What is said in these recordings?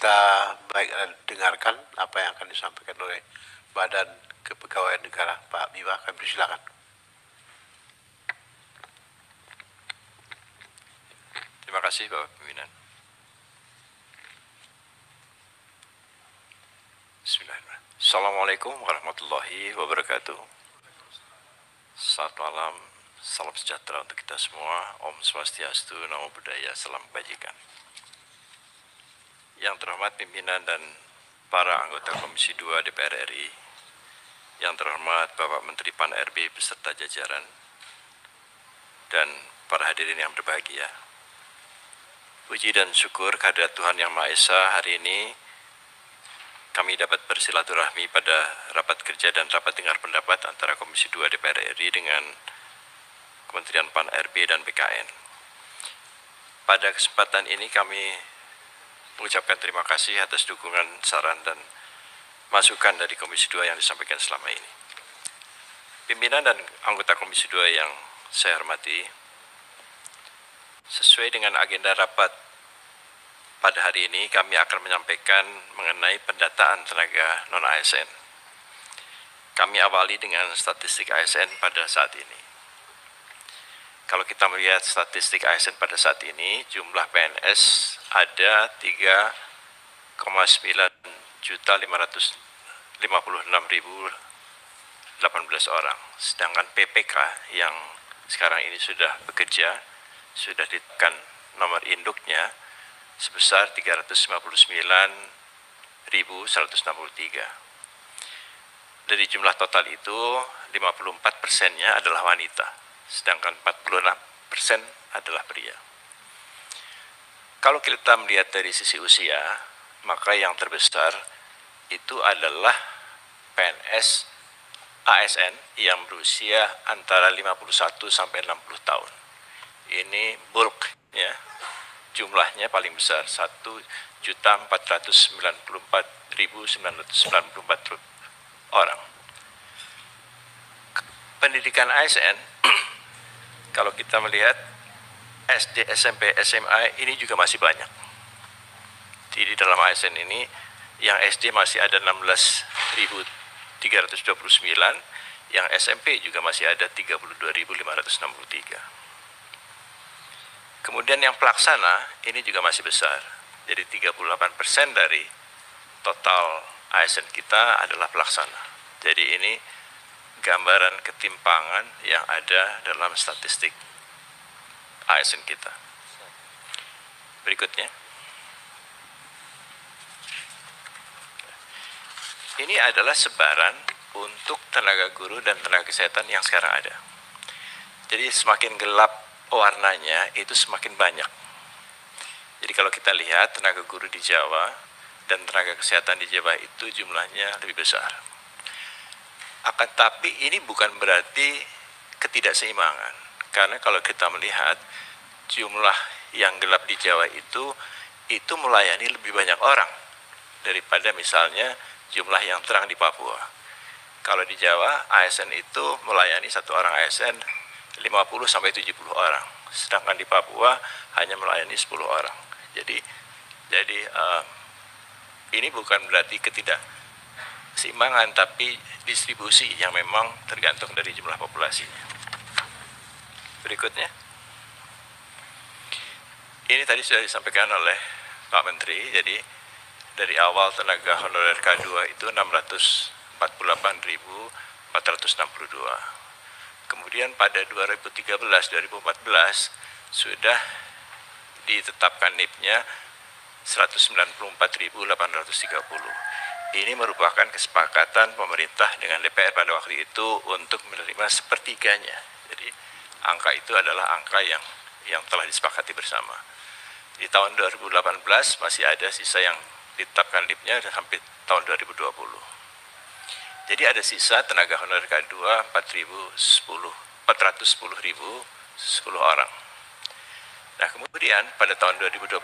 kita dengarkan apa yang akan disampaikan oleh Badan Kepegawaian Negara. Pak Bima, kami persilakan. Terima kasih Bapak Pimpinan. Bismillahirrahmanirrahim. Assalamualaikum warahmatullahi wabarakatuh. Selamat malam, salam sejahtera untuk kita semua. Om Swastiastu, Namo Buddhaya, salam kebajikan. Yang terhormat pimpinan dan para anggota Komisi 2 DPR RI, yang terhormat Bapak Menteri Pan-RB beserta jajaran, dan para hadirin yang berbahagia. Puji dan syukur kehadirat Tuhan Yang Maha Esa, hari ini kami dapat bersilaturahmi pada rapat kerja dan rapat dengar pendapat antara Komisi 2 DPR RI dengan Kementerian Pan-RB dan BKN. Pada kesempatan ini kami mengucapkan terima kasih atas dukungan, saran, dan masukan dari Komisi 2 yang disampaikan selama ini. Pimpinan dan anggota Komisi 2 yang saya hormati, sesuai dengan agenda rapat pada hari ini, kami akan menyampaikan mengenai pendataan tenaga non-ASN. Kami awali dengan statistik ASN pada saat ini. Kalau kita melihat statistik ASN pada saat ini, jumlah PNS ada 3,9.556.018 orang. Sedangkan PPK yang sekarang ini sudah bekerja, sudah ditekan nomor induknya sebesar 359.163. Dari jumlah total itu, 54%-nya adalah wanita, sedangkan 46% adalah pria. Kalau kita melihat dari sisi usia, maka yang terbesar itu adalah PNS ASN yang berusia antara 51 sampai 60 tahun. Ini bulk, ya. Jumlahnya paling besar, 1.494.994 orang. Pendidikan ASN, kalau kita melihat SD, SMP, SMA ini juga masih banyak. Di dalam ASN ini, yang SD masih ada 16.329, yang SMP juga masih ada 32.563. Kemudian yang pelaksana ini juga masih besar. Jadi 38% dari total ASN kita adalah pelaksana. Jadi ini gambaran ketimpangan yang ada dalam statistik ASN kita. Berikutnya. Ini adalah sebaran untuk tenaga guru dan tenaga kesehatan yang sekarang ada. Jadi semakin gelap warnanya itu semakin banyak. Jadi kalau kita lihat tenaga guru di Jawa dan tenaga kesehatan di Jawa itu jumlahnya lebih besar. Akan tapi ini bukan berarti ketidakseimbangan. Karena kalau kita melihat jumlah yang gelap di Jawa itu melayani lebih banyak orang daripada misalnya jumlah yang terang di Papua. Kalau di Jawa, ASN itu melayani satu orang ASN 50 sampai 70 orang. Sedangkan di Papua hanya melayani 10 orang. Jadi ini bukan berarti ketidakseimbangan, tapi distribusi yang memang tergantung dari jumlah populasinya. Berikutnya. Ini tadi sudah disampaikan oleh Pak Menteri, jadi dari awal tenaga honorer K2 itu 648.462. Kemudian pada 2013-2014 sudah ditetapkan NIP-nya 194.830. Ini merupakan kesepakatan pemerintah dengan DPR pada waktu itu untuk menerima sepertiganya. Jadi angka itu adalah angka yang telah disepakati bersama. Di tahun 2018 masih ada sisa yang ditetapkan NIP-nya sampai tahun 2020. Jadi ada sisa tenaga honorer K2 410.010 orang. Nah kemudian pada tahun 2021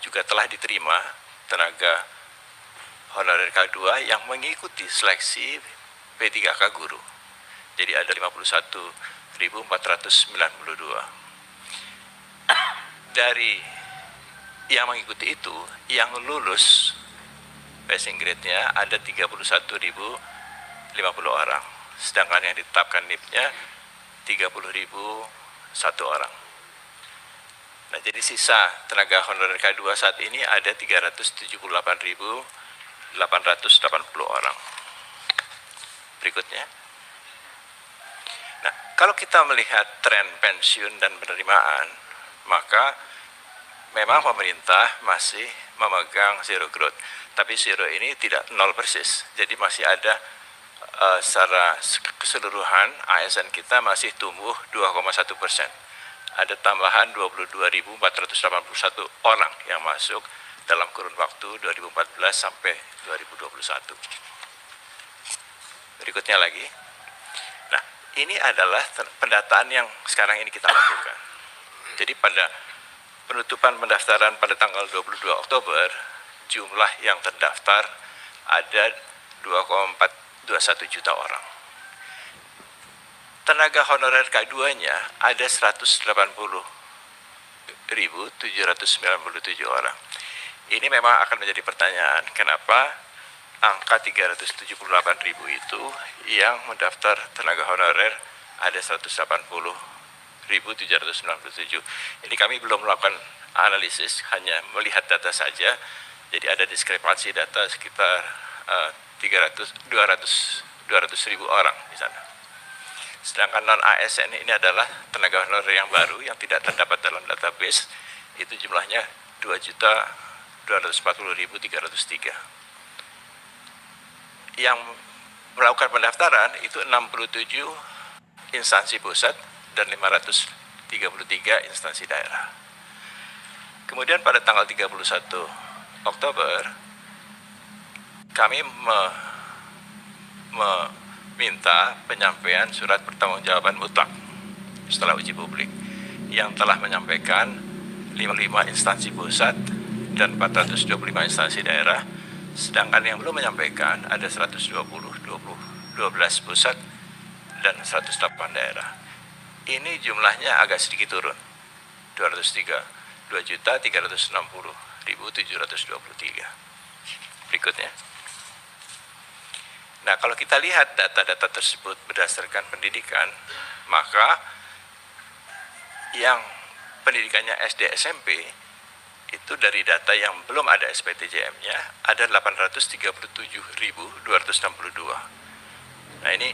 juga telah diterima tenaga honorer K2 yang mengikuti seleksi P3K guru. Jadi ada 51.492. Dari yang mengikuti itu, yang lulus passing grade-nya ada 31.050 orang. Sedangkan yang ditetapkan NIP-nya 30.001 orang. Nah, jadi sisa tenaga honorer K2 saat ini ada 378.880 orang. Berikutnya. Nah, kalau kita melihat tren pensiun dan penerimaan, maka memang pemerintah masih memegang zero growth. Tapi zero ini tidak nol persis. Jadi masih ada secara keseluruhan ASN kita masih tumbuh 2,1%. Ada tambahan 22.481 orang yang masuk dalam kurun waktu 2014 sampai 2021. Berikutnya lagi. Nah, ini adalah pendataan yang sekarang ini kita lakukan. Jadi pada penutupan pendaftaran pada tanggal 22 Oktober, jumlah yang terdaftar ada 2,421 juta orang. Tenaga honorer K2-nya ada 180.797 orang. Ini memang akan menjadi pertanyaan, kenapa angka 378.000 itu yang mendaftar tenaga honorer ada 180.797. Ini kami belum melakukan analisis, hanya melihat data saja. Jadi ada diskrepansi data sekitar 200.000 orang di sana. Sedangkan non-ASN ini adalah tenaga honorer yang baru yang tidak terdapat dalam database, itu jumlahnya 2.240.303. Yang melakukan pendaftaran itu 67 instansi pusat dan 533 instansi daerah. Kemudian pada tanggal 31 Oktober, kami meminta penyampaian surat pertanggungjawaban mutlak setelah uji publik yang telah menyampaikan 55 instansi pusat dan 425 instansi daerah, sedangkan yang belum menyampaikan ada 12 pusat dan 108 daerah. Ini jumlahnya agak sedikit turun, 2.360.723. Berikutnya. Nah, kalau kita lihat data-data tersebut berdasarkan pendidikan, maka yang pendidikannya SD SMP itu dari data yang belum ada SPTJM-nya ada 837.262. Nah, ini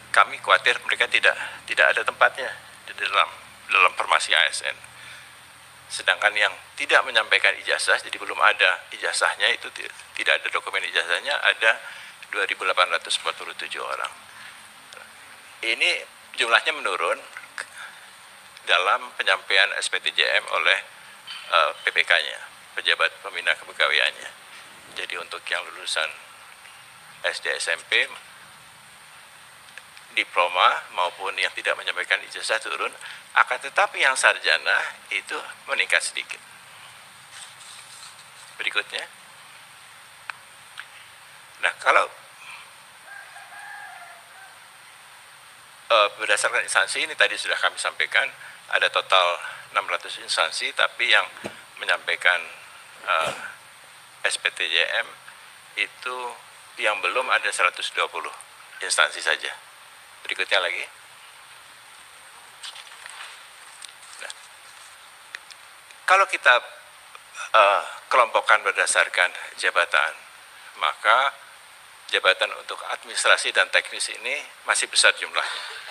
kami khawatir mereka tidak ada tempatnya di dalam formasi ASN. Sedangkan yang tidak menyampaikan ijazah, jadi belum ada ijazahnya, itu tidak ada dokumen ijazahnya, ada 2.847 orang. Ini jumlahnya menurun dalam penyampaian SPTJM oleh PPK-nya, pejabat pembina kepegawaiannya. Jadi untuk yang lulusan SD SMP, diploma maupun yang tidak menyampaikan ijazah turun, akan tetapi yang sarjana itu meningkat sedikit. Berikutnya. Nah, kalau berdasarkan instansi ini tadi sudah kami sampaikan, ada total 600 instansi, tapi yang menyampaikan SPTJM itu yang belum ada 120 instansi saja. Berikutnya lagi. Nah, kalau kita kelompokkan berdasarkan jabatan, maka jabatan untuk administrasi dan teknis ini masih besar jumlahnya.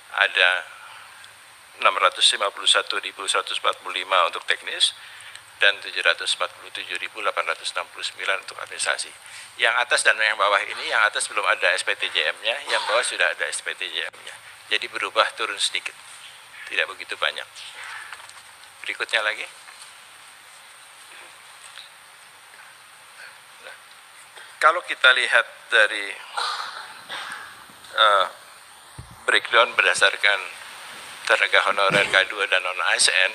Ada 651.145 untuk teknis dan 747.869 untuk administrasi. Yang atas dan yang bawah ini, yang atas belum ada SPTJM-nya, yang bawah sudah ada SPTJM-nya. Jadi berubah turun sedikit, tidak begitu banyak. Berikutnya lagi. Nah, kalau kita lihat dari breakdown berdasarkan tenaga honorer K2 dan non-ASN,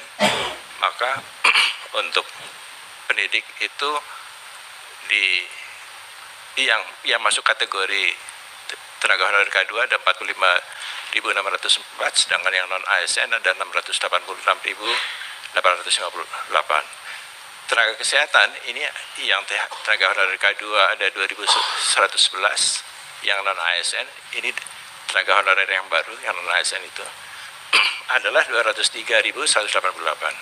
maka untuk pendidik itu yang masuk kategori tenaga honorer K2 ada 45.604, sedangkan yang non-ASN ada 686.858. tenaga kesehatan ini yang tenaga honorer K2 ada 2.111, yang non ASN ini tenaga honorer yang baru yang non ASN itu adalah 203.188.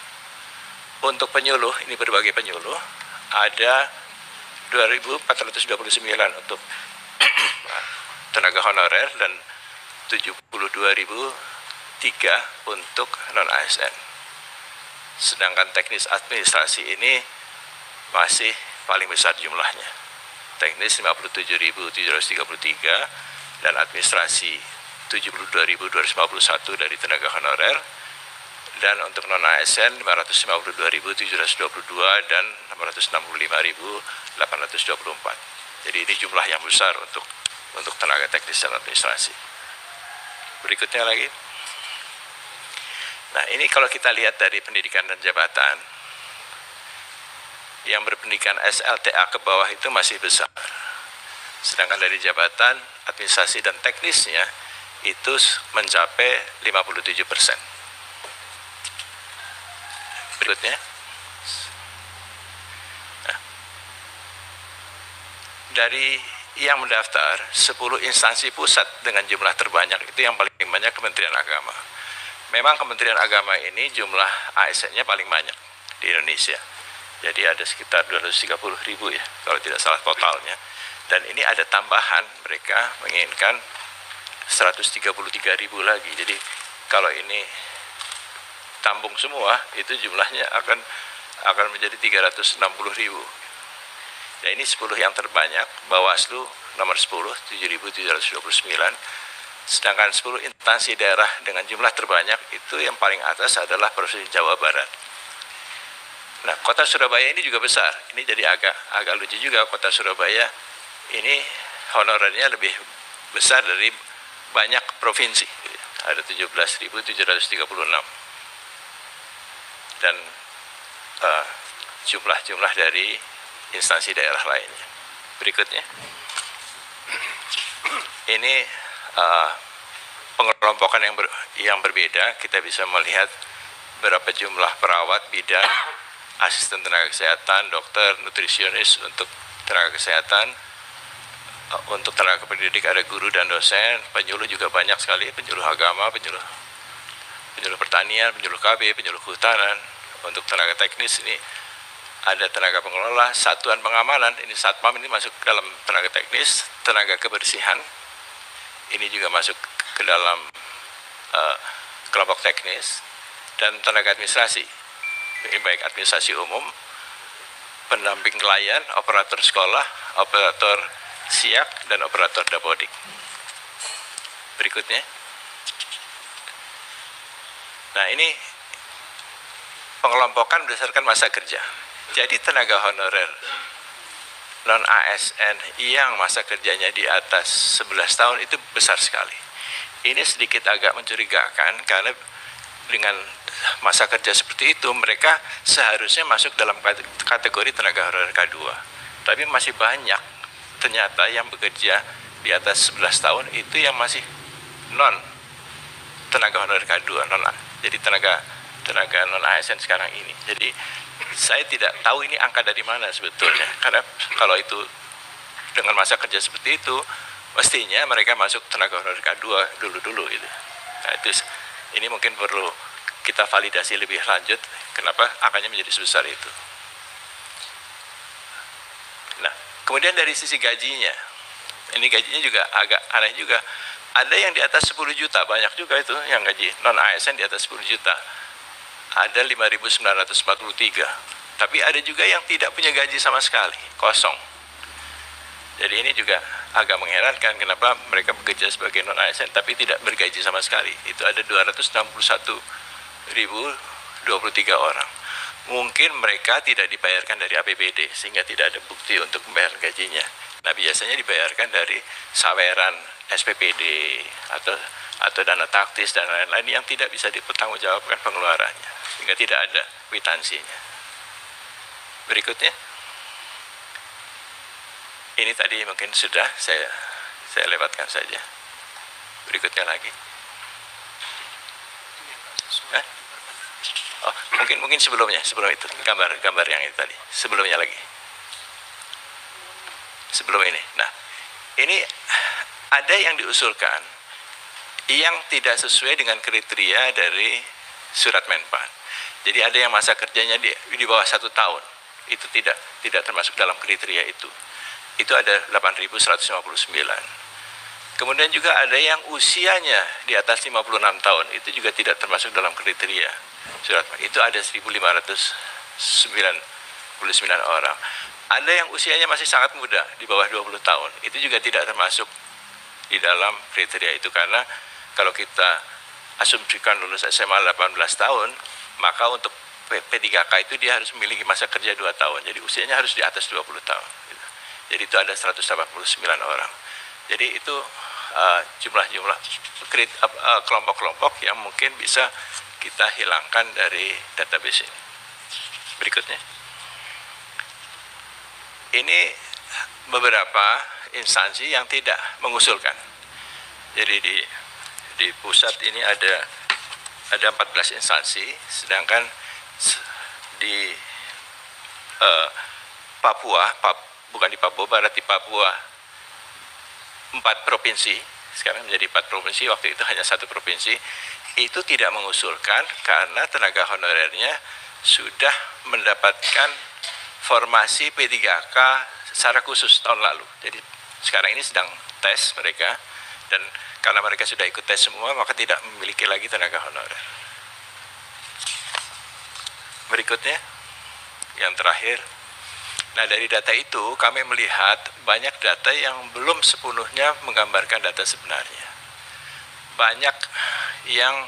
Untuk penyuluh, ini berbagai penyuluh, ada 2.429 untuk tenaga honorer dan 72.003 untuk non ASN. Sedangkan teknis administrasi ini masih paling besar jumlahnya. Teknis 57.733 dan administrasi 72.251 dari tenaga honorer, dan untuk non ASN 552.722 dan 665.824. Jadi ini jumlah yang besar untuk tenaga teknis dan administrasi. Berikutnya lagi. Nah, ini kalau kita lihat dari pendidikan dan jabatan, yang berpendidikan SLTA ke bawah itu masih besar. Sedangkan dari jabatan, administrasi, dan teknisnya itu mencapai 57%. Berikutnya. Nah, dari yang mendaftar, 10 instansi pusat dengan jumlah terbanyak itu yang paling banyak Kementerian Agama. Memang Kementerian Agama ini jumlah ASN-nya paling banyak di Indonesia. Jadi ada sekitar 230.000 ya, kalau tidak salah totalnya. Dan ini ada tambahan, mereka menginginkan 133.000 lagi. Jadi kalau ini tambung semua, itu jumlahnya akan menjadi 360.000. Nah, ini 10 yang terbanyak, Bawaslu nomor 10, 7.729. Sedangkan 10 instansi daerah dengan jumlah terbanyak itu yang paling atas adalah Provinsi Jawa Barat. Nah, kota Surabaya ini juga besar. Ini jadi agak lucu juga, kota Surabaya ini honorernya lebih besar dari banyak provinsi. Ada 17.736. Dan jumlah-jumlah dari instansi daerah lainnya. Berikutnya. Ini pengelompokan yang berbeda. Kita bisa melihat berapa jumlah perawat, bidan, asisten tenaga kesehatan, dokter, nutrisionis untuk tenaga kesehatan. Untuk tenaga pendidik ada guru dan dosen, penyuluh juga banyak sekali, penyuluh agama, penyuluh pertanian, penyuluh KB, penyuluh kehutanan. Untuk tenaga teknis ini ada tenaga pengelola, satuan pengamanan, ini satpam ini masuk ke dalam tenaga teknis, tenaga kebersihan, ini juga masuk ke dalam kelompok teknis, dan tenaga administrasi, ini baik administrasi umum, pendamping klien, operator sekolah, operator siak, dan operator dapodik. Berikutnya. Nah, ini pengelompokan berdasarkan masa kerja. Jadi tenaga honorer non-ASN yang masa kerjanya di atas 11 tahun itu besar sekali. Ini sedikit agak mencurigakan karena dengan masa kerja seperti itu mereka seharusnya masuk dalam kategori tenaga honorer K2. Tapi masih banyak ternyata yang bekerja di atas 11 tahun itu yang masih non tenaga honorer K2, jadi tenaga non ASN sekarang ini. Jadi saya tidak tahu ini angka dari mana sebetulnya, karena kalau itu dengan masa kerja seperti itu mestinya mereka masuk tenaga honorer K2 dulu gitu. Nah, ini mungkin perlu kita validasi lebih lanjut kenapa angkanya menjadi sebesar itu. Nah, kemudian dari sisi gajinya, ini gajinya juga agak aneh juga. Ada yang di atas 10 juta, banyak juga itu yang gaji non ASN di atas 10 juta. Ada 5.943. Tapi ada juga yang tidak punya gaji sama sekali, kosong. Jadi ini juga agak mengherankan kenapa mereka bekerja sebagai non ASN tapi tidak bergaji sama sekali. Itu ada 261.023 orang. Mungkin mereka tidak dibayarkan dari APBD sehingga tidak ada bukti untuk membayar gajinya. Nah, biasanya dibayarkan dari saweran SPPD atau dana taktis dan lain-lain yang tidak bisa dipertanggungjawabkan pengeluarannya sehingga tidak ada kwitansinya. Berikutnya. Ini tadi mungkin sudah saya lewatkan saja. Berikutnya lagi. Oh, mungkin sebelum itu gambar yang itu tadi, sebelumnya lagi, sebelum ini. Nah, ini ada yang diusulkan yang tidak sesuai dengan kriteria dari surat Menpan. Jadi ada yang masa kerjanya di bawah 1 tahun, itu tidak termasuk dalam kriteria itu. Itu ada 8.159. Kemudian juga ada yang usianya di atas 56 tahun, itu juga tidak termasuk dalam kriteria surat. Itu ada 1.599 orang. Ada yang usianya masih sangat muda, di bawah 20 tahun, itu juga tidak termasuk di dalam kriteria itu. Karena kalau kita asumsikan lulus SMA 18 tahun, maka untuk P3K itu dia harus memiliki masa kerja 2 tahun. Jadi usianya harus di atas 20 tahun. Jadi itu ada 189 orang. Jadi itu jumlah-jumlah kelompok-kelompok yang mungkin bisa kita hilangkan dari database ini. Berikutnya. Ini beberapa instansi yang tidak mengusulkan. Jadi di pusat ini ada 14 instansi, sedangkan di Papua, bukan di Papua Barat, di Papua 4 provinsi, sekarang menjadi 4 provinsi, waktu itu hanya 1 provinsi, itu tidak mengusulkan karena tenaga honorernya sudah mendapatkan formasi P3K secara khusus tahun lalu. Jadi sekarang ini sedang tes mereka, dan karena mereka sudah ikut tes semua, maka tidak memiliki lagi tenaga honorer. Berikutnya, yang terakhir. Nah, dari data itu kami melihat banyak data yang belum sepenuhnya menggambarkan data sebenarnya. Banyak yang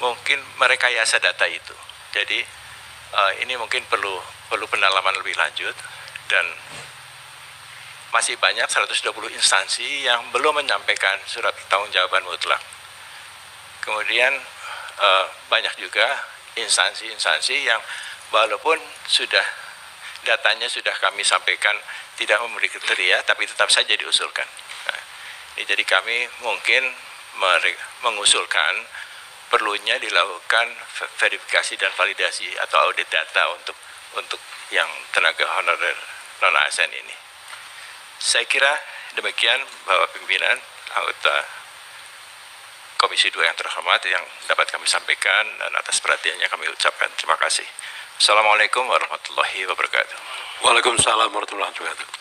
mungkin merekayasa data itu. Jadi ini mungkin perlu pendalaman lebih lanjut, dan masih banyak 120 instansi yang belum menyampaikan surat pertanggungjawaban mutlak. Kemudian banyak juga instansi-instansi yang walaupun datanya sudah kami sampaikan tidak memenuhi kriteria, tapi tetap saja diusulkan. Nah, ini jadi kami mungkin mengusulkan perlunya dilakukan verifikasi dan validasi atau audit data untuk yang tenaga honorer non-ASN ini. Saya kira demikian Bapak Pimpinan, anggota Komisi 2 yang terhormat, yang dapat kami sampaikan, dan atas perhatiannya kami ucapkan terima kasih. Assalamualaikum warahmatullahi wabarakatuh. Waalaikumsalam warahmatullahi wabarakatuh.